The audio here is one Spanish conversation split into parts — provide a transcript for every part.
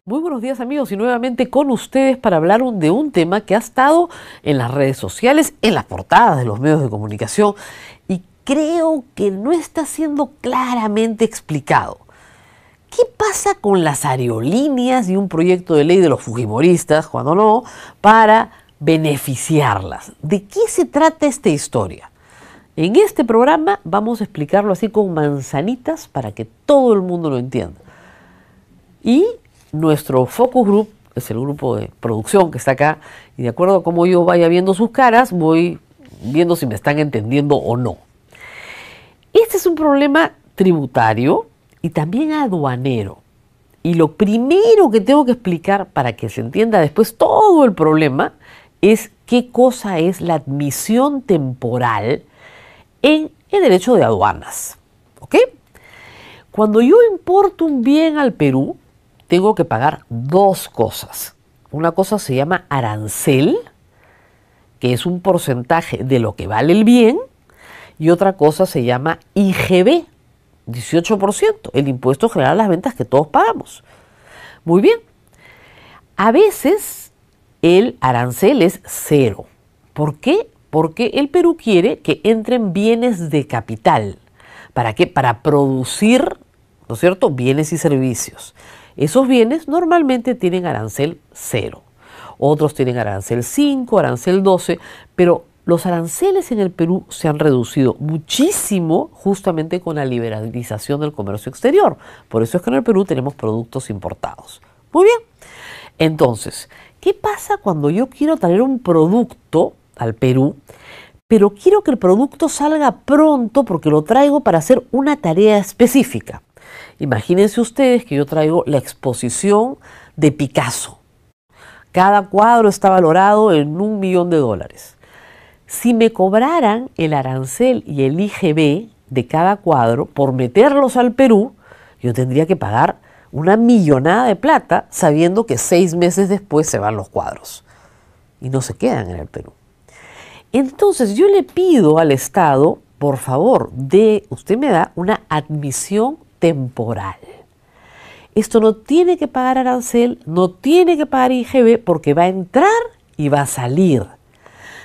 Muy buenos días amigos y nuevamente con ustedes para hablar de un tema que ha estado en las redes sociales, en las portadas de los medios de comunicación y creo que no está siendo claramente explicado. ¿Qué pasa con las aerolíneas y un proyecto de ley de los fujimoristas, cuando no, para beneficiarlas? ¿De qué se trata esta historia? En este programa vamos a explicarlo así con manzanitas para que todo el mundo lo entienda. Y nuestro focus group es el grupo de producción que está acá y de acuerdo a cómo yo vaya viendo sus caras, voy viendo si me están entendiendo o no. Este es un problema tributario y también aduanero. Y lo primero que tengo que explicar para que se entienda después todo el problema es qué cosa es la admisión temporal en el derecho de aduanas. ¿Ok? Cuando yo importo un bien al Perú, tengo que pagar dos cosas. Una cosa se llama arancel, que es un porcentaje de lo que vale el bien, y otra cosa se llama IGB, 18%, el impuesto general a las ventas que todos pagamos. Muy bien. A veces el arancel es cero. ¿Por qué? Porque el Perú quiere que entren bienes de capital. ¿Para qué? Para producir, ¿no es cierto?, bienes y servicios. Esos bienes normalmente tienen arancel 0. Otros tienen arancel 5, arancel 12, pero los aranceles en el Perú se han reducido muchísimo justamente con la liberalización del comercio exterior. Por eso es que en el Perú tenemos productos importados. Muy bien. Entonces, ¿qué pasa cuando yo quiero traer un producto al Perú, pero quiero que el producto salga pronto porque lo traigo para hacer una tarea específica? Imagínense ustedes que yo traigo la exposición de Picasso. Cada cuadro está valorado en $1.000.000. Si me cobraran el arancel y el IGB de cada cuadro por meterlos al Perú, yo tendría que pagar una millonada de plata sabiendo que 6 meses después se van los cuadros y no se quedan en el Perú. Entonces yo le pido al Estado, por favor, usted me da una admisión temporal. Esto no tiene que pagar arancel, no tiene que pagar IGB porque va a entrar y va a salir.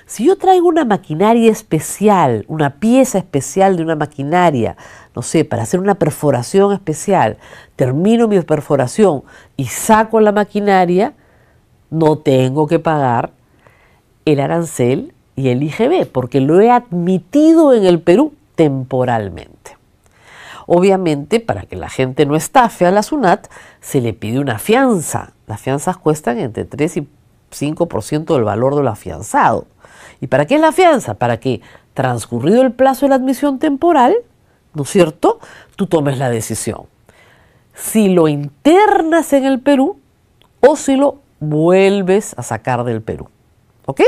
Si yo traigo una maquinaria especial, una pieza especial de una maquinaria, no sé, para hacer una perforación especial, termino mi perforación y saco la maquinaria, no tengo que pagar el arancel y el IGB porque lo he admitido en el Perú temporalmente. Obviamente, para que la gente no estafe a la SUNAT, se le pide una fianza. Las fianzas cuestan entre 3 y 5% del valor de lo afianzado. ¿Y para qué es la fianza? Para que, transcurrido el plazo de la admisión temporal, ¿no es cierto?, tú tomes la decisión. Si lo internas en el Perú o si lo vuelves a sacar del Perú. ¿Ok?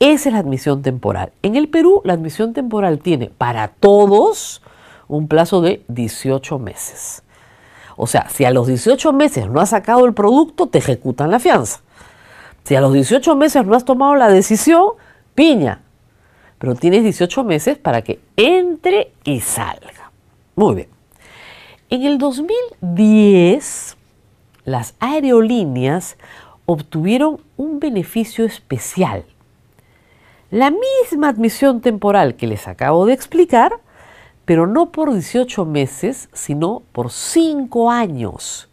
Esa es la admisión temporal. En el Perú, la admisión temporal tiene para todos un plazo de 18 meses. O sea, si a los 18 meses no has sacado el producto, te ejecutan la fianza. Si a los 18 meses no has tomado la decisión, piña. Pero tienes 18 meses para que entre y salga. Muy bien. En el 2010, las aerolíneas obtuvieron un beneficio especial. La misma admisión temporal que les acabo de explicar, pero no por 18 meses, sino por 5 años.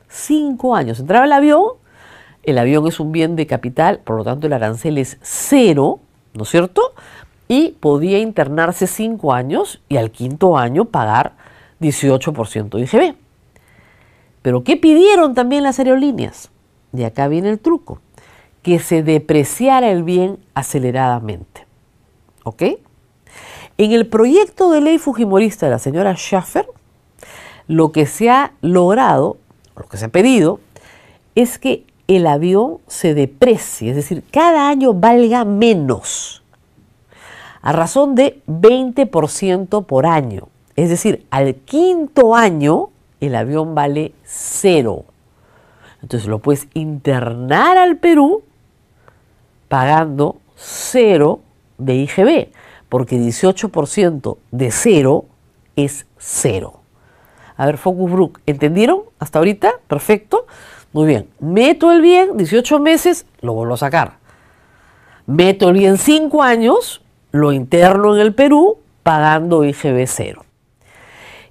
5 años. Entraba el avión es un bien de capital, por lo tanto el arancel es 0, ¿no es cierto? Y podía internarse 5 años y al 5.º año pagar 18% de IGB. Pero ¿qué pidieron también las aerolíneas? Y acá viene el truco, que se depreciara el bien aceleradamente. ¿Ok? En el proyecto de ley fujimorista de la señora Schaffer, lo que se ha logrado, lo que se ha pedido, es que el avión se deprecie, es decir, cada año valga menos, a razón de 20% por año. Es decir, al 5.º año el avión vale 0. Entonces lo puedes internar al Perú pagando 0 de IGB, porque 18% de 0 es 0. A ver, Focus Group, ¿entendieron hasta ahorita? Perfecto. Muy bien, meto el bien, 18 meses, lo vuelvo a sacar. Meto el bien 5 años, lo interno en el Perú, pagando IGB cero.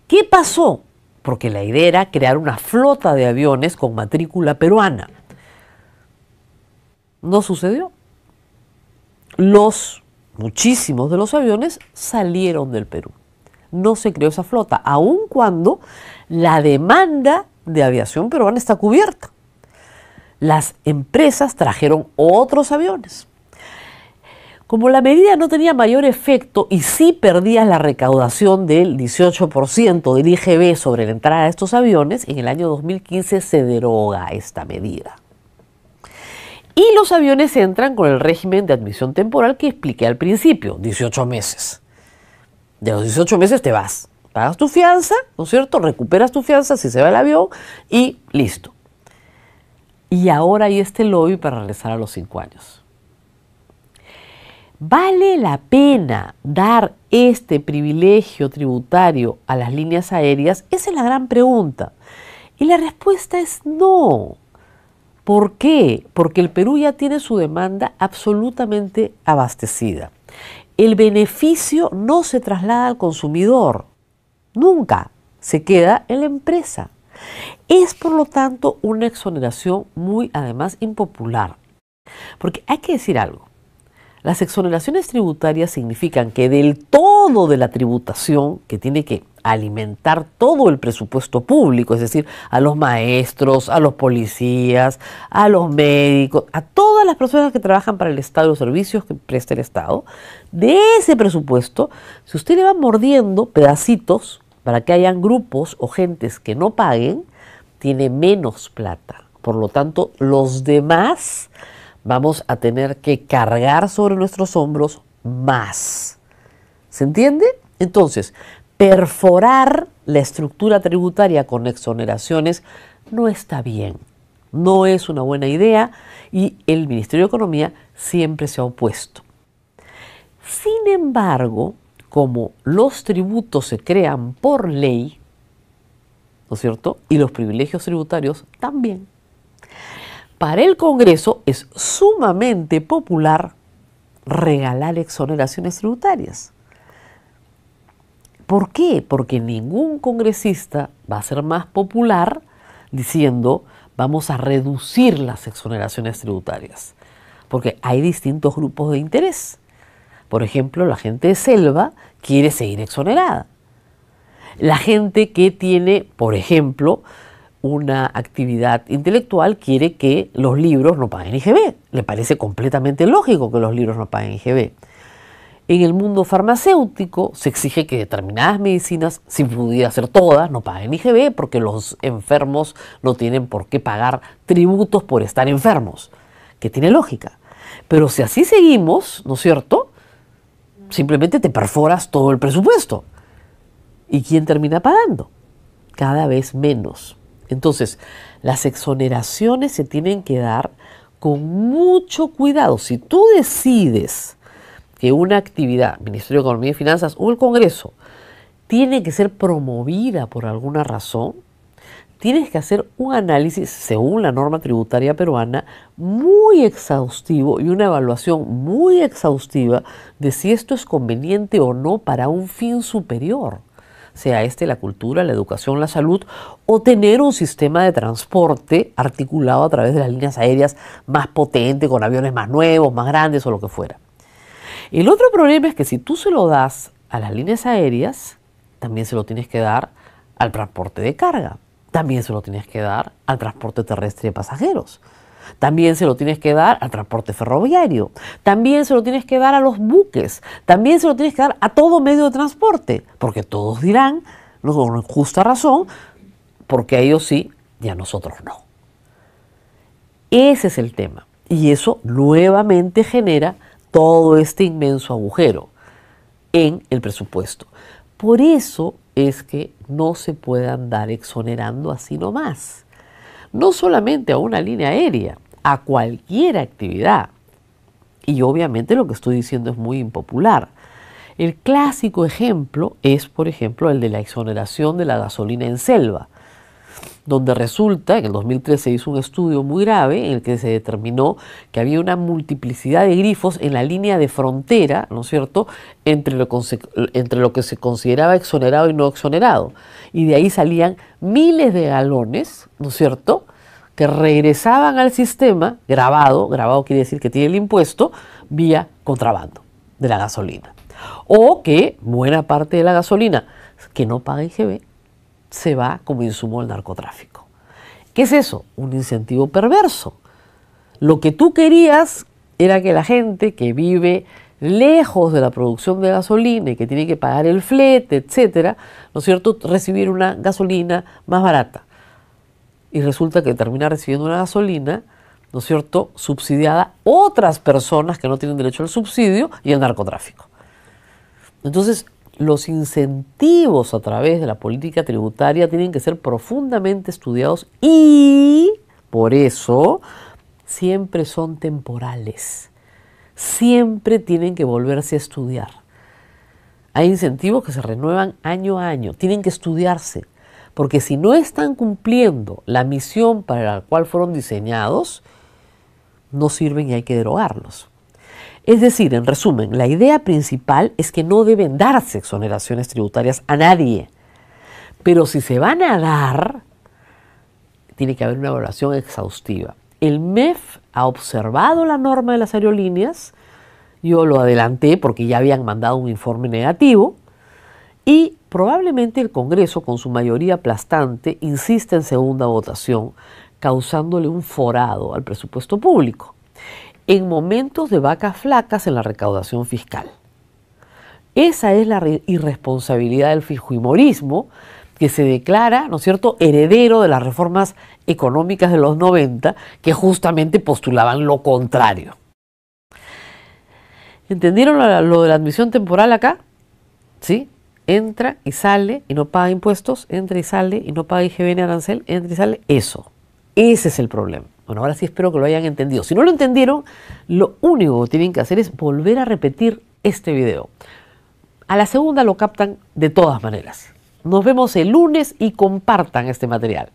¿Qué pasó? Porque la idea era crear una flota de aviones con matrícula peruana. No sucedió. Muchísimos de los aviones salieron del Perú. No se creó esa flota, aun cuando la demanda de aviación peruana está cubierta. Las empresas trajeron otros aviones. Como la medida no tenía mayor efecto y sí perdías la recaudación del 18% del IGB sobre la entrada de estos aviones, en el año 2015 se deroga esta medida. Y los aviones entran con el régimen de admisión temporal que expliqué al principio, 18 meses. De los 18 meses te vas, pagas tu fianza, ¿no es cierto? Recuperas tu fianza si se va el avión y listo. Y ahora hay este lobby para regresar a los 5 años. ¿Vale la pena dar este privilegio tributario a las líneas aéreas? Esa es la gran pregunta. Y la respuesta es no. ¿Por qué? Porque el Perú ya tiene su demanda absolutamente abastecida. El beneficio no se traslada al consumidor. Nunca. Se queda en la empresa. Es, por lo tanto, una exoneración muy, además, impopular. Porque hay que decir algo. Las exoneraciones tributarias significan que del todo de la tributación que tiene que alimentar todo el presupuesto público, es decir, a los maestros, a los policías, a los médicos, a todas las personas que trabajan para el Estado, los servicios que presta el Estado, de ese presupuesto, si usted le va mordiendo pedacitos para que hayan grupos o gentes que no paguen, tiene menos plata. Por lo tanto, los demás vamos a tener que cargar sobre nuestros hombros más. ¿Se entiende? Entonces, perforar la estructura tributaria con exoneraciones no está bien. No es una buena idea y el Ministerio de Economía siempre se ha opuesto. Sin embargo, como los tributos se crean por ley, ¿no es cierto? Y los privilegios tributarios también. Para el Congreso es sumamente popular regalar exoneraciones tributarias. ¿Por qué? Porque ningún congresista va a ser más popular diciendo vamos a reducir las exoneraciones tributarias. Porque hay distintos grupos de interés. Por ejemplo, la gente de selva quiere seguir exonerada. La gente que tiene, por ejemplo, una actividad intelectual quiere que los libros no paguen IGB. Le parece completamente lógico que los libros no paguen IGB. En el mundo farmacéutico se exige que determinadas medicinas, si pudiera ser todas, no paguen IGB porque los enfermos no tienen por qué pagar tributos por estar enfermos, que tiene lógica. Pero si así seguimos, ¿no es cierto? Simplemente te perforas todo el presupuesto. ¿Y quién termina pagando? Cada vez menos. Entonces, las exoneraciones se tienen que dar con mucho cuidado. Si tú decides que una actividad, Ministerio de Economía y Finanzas o el Congreso, tiene que ser promovida por alguna razón, tienes que hacer un análisis, según la norma tributaria peruana, muy exhaustivo y una evaluación muy exhaustiva de si esto es conveniente o no para un fin superior, sea la cultura, la educación, la salud, o tener un sistema de transporte articulado a través de las líneas aéreas más potente, con aviones más nuevos, más grandes o lo que fuera. El otro problema es que si tú se lo das a las líneas aéreas, también se lo tienes que dar al transporte de carga, también se lo tienes que dar al transporte terrestre de pasajeros, también se lo tienes que dar al transporte ferroviario, también se lo tienes que dar a los buques, también se lo tienes que dar a todo medio de transporte, porque todos dirán, con justa razón, porque a ellos sí y a nosotros no. Ese es el tema. Y eso nuevamente genera todo este inmenso agujero en el presupuesto. Por eso es que no se puede andar exonerando así nomás. No solamente a una línea aérea, a cualquier actividad. Y obviamente lo que estoy diciendo es muy impopular. El clásico ejemplo es, por ejemplo, el de la exoneración de la gasolina en selva. donde resulta, en el 2003 se hizo un estudio muy grave en el que se determinó que había una multiplicidad de grifos en la línea de frontera, ¿no es cierto?, entre lo que se consideraba exonerado y no exonerado. Y de ahí salían miles de galones, ¿no es cierto?, que regresaban al sistema, grabado quiere decir que tiene el impuesto, vía contrabando de la gasolina. O que buena parte de la gasolina que no paga IGB se va como insumo del narcotráfico. ¿Qué es eso? Un incentivo perverso. Lo que tú querías era que la gente que vive lejos de la producción de gasolina y que tiene que pagar el flete, etcétera, ¿no es cierto?, recibir una gasolina más barata. Y resulta que termina recibiendo una gasolina, ¿no es cierto?, subsidiada otras personas que no tienen derecho al subsidio y al narcotráfico. Entonces, los incentivos a través de la política tributaria tienen que ser profundamente estudiados y, por eso, siempre son temporales. Siempre tienen que volverse a estudiar. Hay incentivos que se renuevan año a año, tienen que estudiarse, porque si no están cumpliendo la misión para la cual fueron diseñados, no sirven y hay que derogarlos. Es decir, en resumen, la idea principal es que no deben darse exoneraciones tributarias a nadie. Pero si se van a dar, tiene que haber una evaluación exhaustiva. El MEF ha observado la norma de las aerolíneas, yo lo adelanté porque ya habían mandado un informe negativo, y probablemente el Congreso, con su mayoría aplastante, insiste en segunda votación, causándole un forado al presupuesto público, en momentos de vacas flacas en la recaudación fiscal. Esa es la irresponsabilidad del fujimorismo, que se declara, ¿no es cierto?, heredero de las reformas económicas de los 90, que justamente postulaban lo contrario. ¿Entendieron lo de la admisión temporal acá? ¿Sí? Entra y sale y no paga impuestos, entra y sale y no paga IGB ni arancel, entra y sale, eso. Ese es el problema. Bueno, ahora sí espero que lo hayan entendido. Si no lo entendieron, lo único que tienen que hacer es volver a repetir este video. A la segunda lo captan de todas maneras. Nos vemos el lunes y compartan este material.